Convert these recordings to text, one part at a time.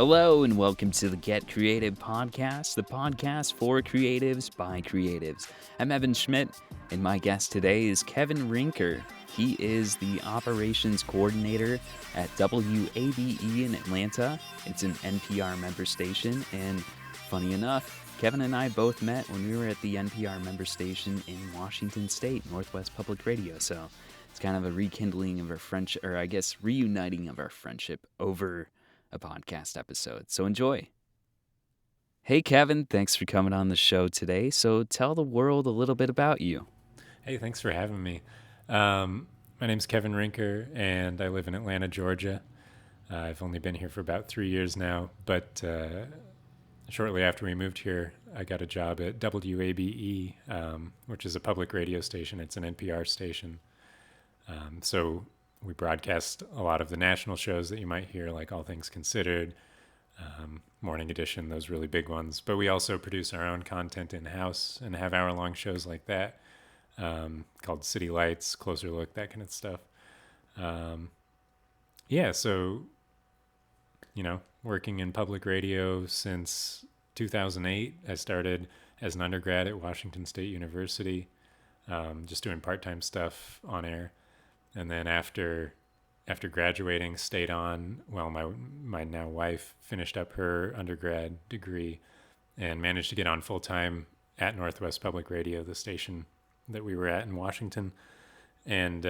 Hello and welcome to the Get Creative podcast, the podcast for creatives by creatives. I'm Evan Schmidt, and my guest today is Kevin Rinker. He is the operations coordinator at WABE in Atlanta. It's an NPR member station, and funny enough, Kevin and I both met when we were at the NPR member station in Washington State, Northwest Public Radio. So it's kind of a rekindling of our friendship, or I guess reuniting of our friendship over a podcast episode. So enjoy. Hey, Kevin, thanks for coming on the show today. So tell the world a little bit about you. Hey, thanks for having me. My name's Kevin Rinker, and I live in Atlanta, Georgia. I've only been here for about 3 years now, but shortly after we moved here, I got a job at WABE, which is a public radio station. It's an NPR station. So we broadcast a lot of the national shows that you might hear, like All Things Considered, Morning Edition, those really big ones. But we also produce our own content in-house and have hour-long shows like that, called City Lights, Closer Look, that kind of stuff. So, working in public radio since 2008. I started as an undergrad at Washington State University, just doing part-time stuff on air. And then after graduating, stayed on. Well, my now wife finished up her undergrad degree and managed to get on full time at Northwest Public Radio, the station that we were at in Washington, and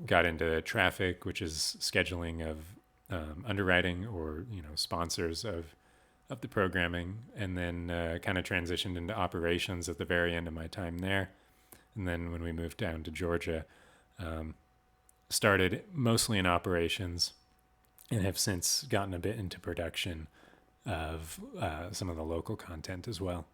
got into traffic, which is scheduling of underwriting or sponsors of the programming, and then kind of transitioned into operations at the very end of my time there. And then when we moved down to Georgia, started mostly in operations and have since gotten a bit into production of some of the local content as well.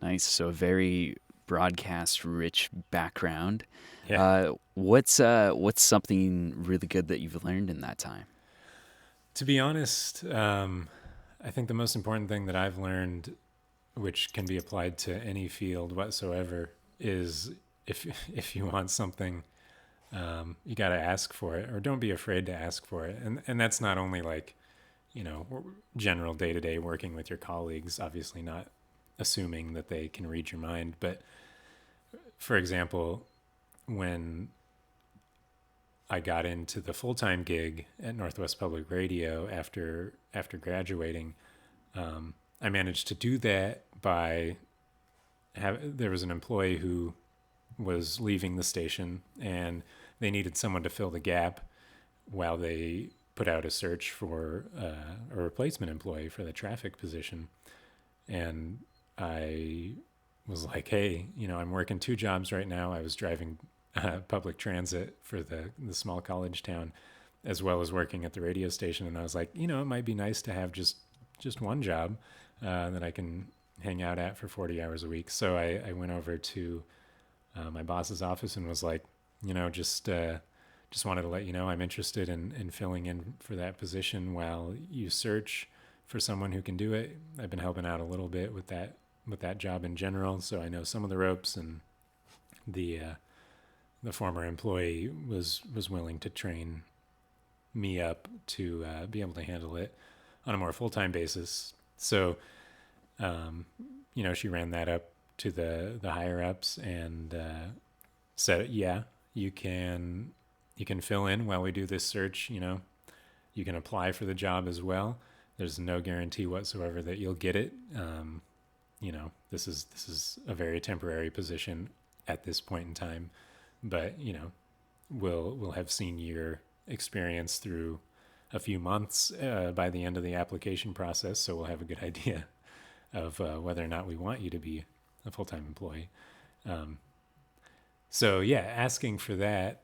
Nice. So a very broadcast-rich background. Yeah. What's something really good that you've learned in that time? To be honest, I think the most important thing that I've learned, which can be applied to any field whatsoever, is if you want something, you got to ask for it, or don't be afraid to ask for it. And that's not only like, general day-to-day working with your colleagues, obviously not assuming that they can read your mind. But for example, when I got into the full-time gig at Northwest Public Radio after graduating, I managed to do that by there was an employee who was leaving the station, and they needed someone to fill the gap while they put out a search for a replacement employee for the traffic position. And I was like, hey, I'm working 2 jobs right now. I was driving public transit for the small college town, as well as working at the radio station. And I was like, it might be nice to have just one job that I can hang out at for 40 hours a week. So I went over to my boss's office and was like, just wanted to let you know I'm interested in filling in for that position while you search for someone who can do it. I've been helping out a little bit with that job in general, so I know some of the ropes, and the former employee was willing to train me up to be able to handle it on a more full-time basis. So, she ran that up to the higher ups and said, yeah, you can fill in while we do this search. You can apply for the job as well. There's no guarantee whatsoever that you'll get it. This is a very temporary position at this point in time, but we'll have seen your experience through a few months by the end of the application process, so we'll have a good idea of whether or not we want you to be a full-time employee. Asking for that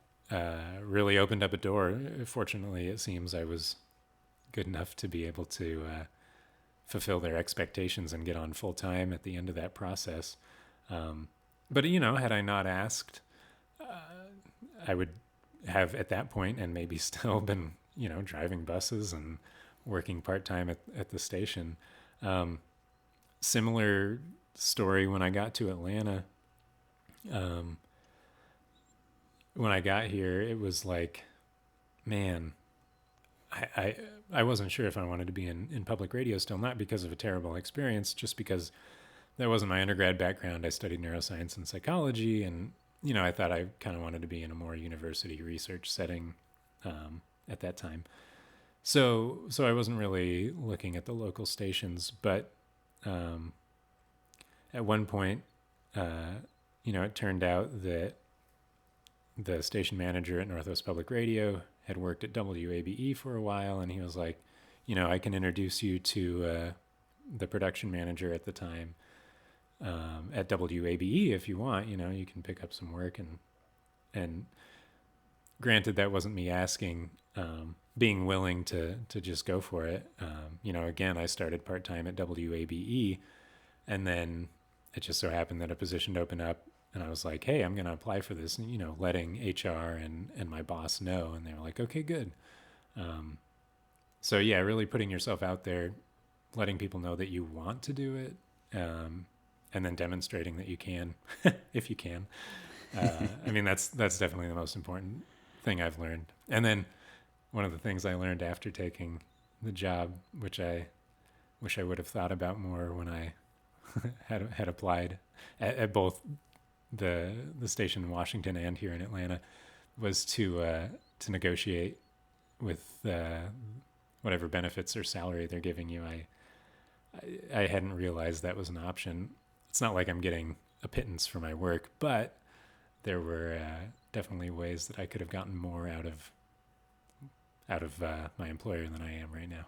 really opened up a door. Fortunately, it seems I was good enough to be able to fulfill their expectations and get on full-time at the end of that process. But had I not asked, I would have at that point, and maybe still, been, driving buses and working part-time at the station. Similar story when I got to Atlanta. When I got here, it was like, man, I wasn't sure if I wanted to be in public radio still, not because of a terrible experience, just because that wasn't my undergrad background. I studied neuroscience and psychology, and I thought I kind of wanted to be in a more university research setting at that time. So I wasn't really looking at the local stations, but at one point, it turned out that the station manager at Northwest Public Radio had worked at WABE for a while, and he was like, I can introduce you to the production manager at the time at WABE if you want. You can pick up some work, and granted, that wasn't me asking, being willing to just go for it. Again, I started part-time at WABE, and then it just so happened that a position opened up, and I was like, hey, I'm going to apply for this, letting HR and my boss know. And they were like, okay, good. So yeah, really putting yourself out there, letting people know that you want to do it, and then demonstrating that you can, if you can. That's definitely the most important thing I've learned. And then one of the things I learned after taking the job, which I wish I would have thought about more when I had applied at both the station in Washington and here in Atlanta, was to negotiate with whatever benefits or salary they're giving you. I hadn't realized that was an option. It's not like I'm getting a pittance for my work, but there were definitely ways that I could have gotten more out of my employer than I am right now.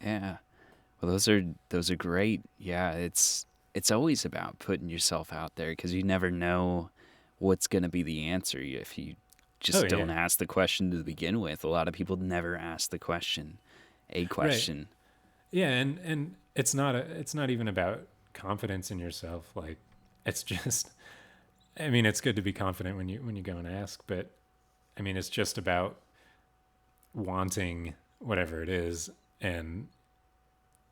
Yeah. Well, those are great. Yeah, it's always about putting yourself out there, because you never know what's going to be the answer if you just don't ask the question to begin with. A lot of people never ask the question. Right. Yeah, and it's not even about confidence in yourself. Like, it's just, it's good to be confident when you go and ask, but it's just about wanting whatever it is and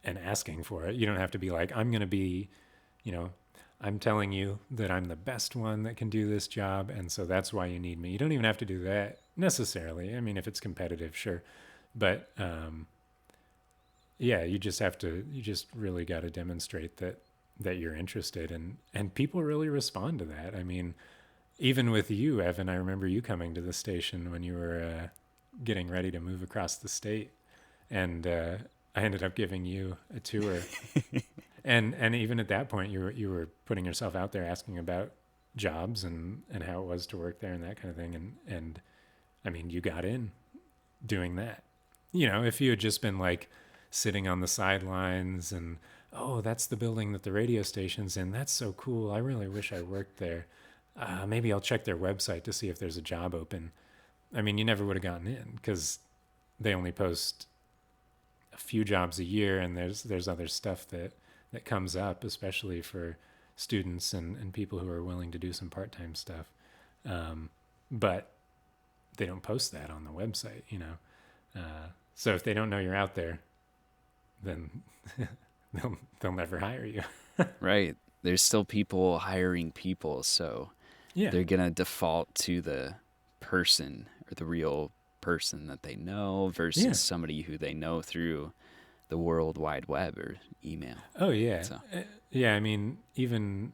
asking for it. You don't have to be like, I'm going to be, I'm telling you that I'm the best one that can do this job, and so that's why you need me. You don't even have to do that necessarily. If it's competitive, sure. But yeah, you just really got to demonstrate that you're interested, and people really respond to that. Even with you, Evan, I remember you coming to the station when you were getting ready to move across the state, and I ended up giving you a tour. And even at that point, you were putting yourself out there, asking about jobs and how it was to work there and that kind of thing. And you got in doing that. If you had just been like sitting on the sidelines and, oh, that's the building that the radio station's in, that's so cool, I really wish I worked there. Maybe I'll check their website to see if there's a job open. You never would have gotten in, because they only post a few jobs a year, and there's other stuff that comes up, especially for students and people who are willing to do some part-time stuff. But they don't post that on the website, so if they don't know you're out there, then they'll never hire you. Right. There's still people hiring people, so Yeah. they're going to default to the person, or the real person that they know, versus somebody who they know through the World Wide Web or email. Oh, yeah. So. Yeah, even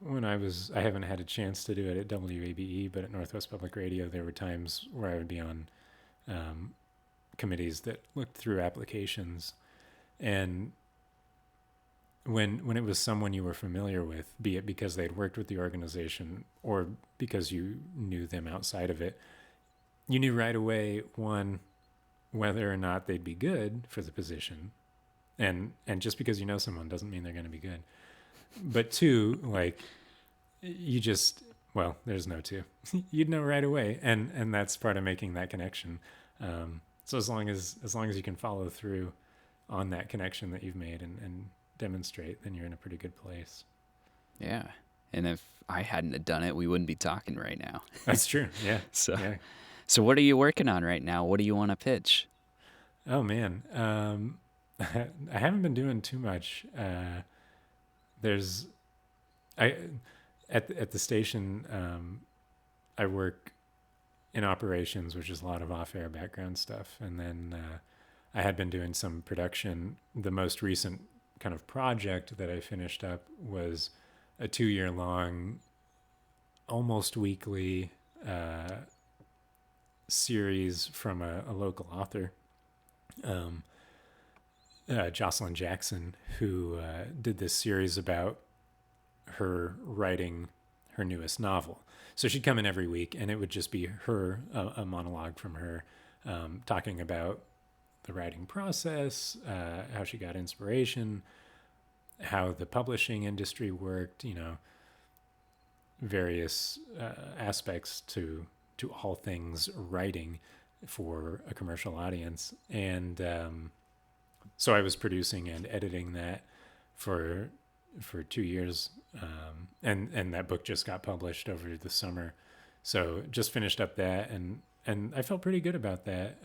when I haven't had a chance to do it at WABE, but at Northwest Public Radio, there were times where I would be on committees that looked through applications. And when it was someone you were familiar with, be it because they'd worked with the organization or because you knew them outside of it, you knew right away, one, whether or not they'd be good for the position. And just because you know someone doesn't mean they're going to be good. But two, like, there's no two. You'd know right away. And that's part of making that connection. So as long as you can follow through on that connection that you've made and demonstrate, then you're in a pretty good place. Yeah. And if I hadn't have done it, we wouldn't be talking right now. That's true. Yeah. So what are you working on right now? What do you want to pitch? Oh, man. I haven't been doing too much. At the station, I work in operations, which is a lot of off-air background stuff. And then I had been doing some production. The most recent kind of project that I finished up was a 2-year-long, almost weekly series from a local author, Jocelyn Jackson, who did this series about her writing her newest novel. So she'd come in every week, and it would just be her, a monologue from her, talking about the writing process, how she got inspiration, how the publishing industry worked, various aspects to all things writing for a commercial audience. And so I was producing and editing that for 2 years, and that book just got published over the summer. So just finished up that, and I felt pretty good about that.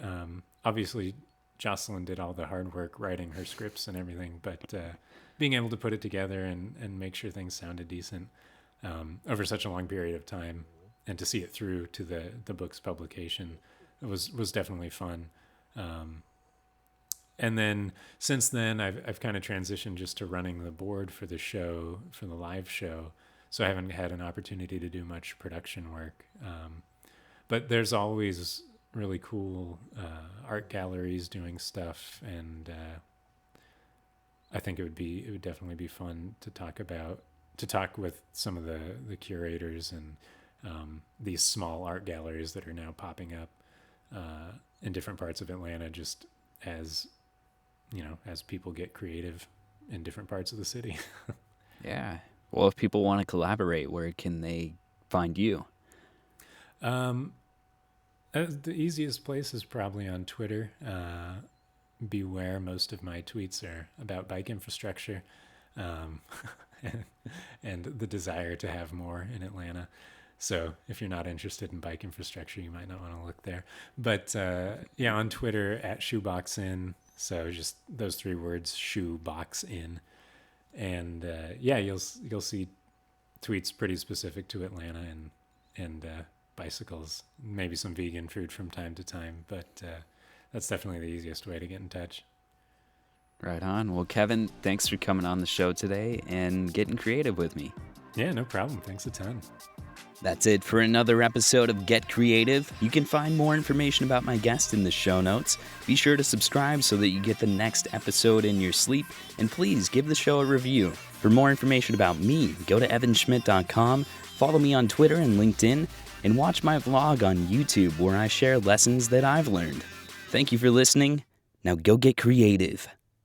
Obviously, Jocelyn did all the hard work writing her scripts and everything, but being able to put it together and make sure things sounded decent over such a long period of time, and to see it through to the book's publication, it was definitely fun. And then since then, I've kind of transitioned just to running the board for the show, for the live show. So I haven't had an opportunity to do much production work. But there's always really cool art galleries doing stuff, and I think it would definitely be fun to talk with some of the curators and these small art galleries that are now popping up in different parts of Atlanta, just as people get creative in different parts of the city. Yeah. Well, if people want to collaborate, where can they find you? The easiest place is probably on Twitter. Beware, most of my tweets are about bike infrastructure, and the desire to have more in Atlanta. So if you're not interested in bike infrastructure, you might not want to look there. But on Twitter @shoeboxin. So just those 3 words, shoeboxin. And you'll see tweets pretty specific to Atlanta and bicycles, maybe some vegan food from time to time. But that's definitely the easiest way to get in touch. Right on. Well, Kevin, thanks for coming on the show today and getting creative with me. Yeah, no problem. Thanks a ton. That's it for another episode of Get Creative. You can find more information about my guest in the show notes. Be sure to subscribe so that you get the next episode in your sleep. And please give the show a review. For more information about me, go to evanschmidt.com, follow me on Twitter and LinkedIn, and watch my vlog on YouTube where I share lessons that I've learned. Thank you for listening. Now go get creative.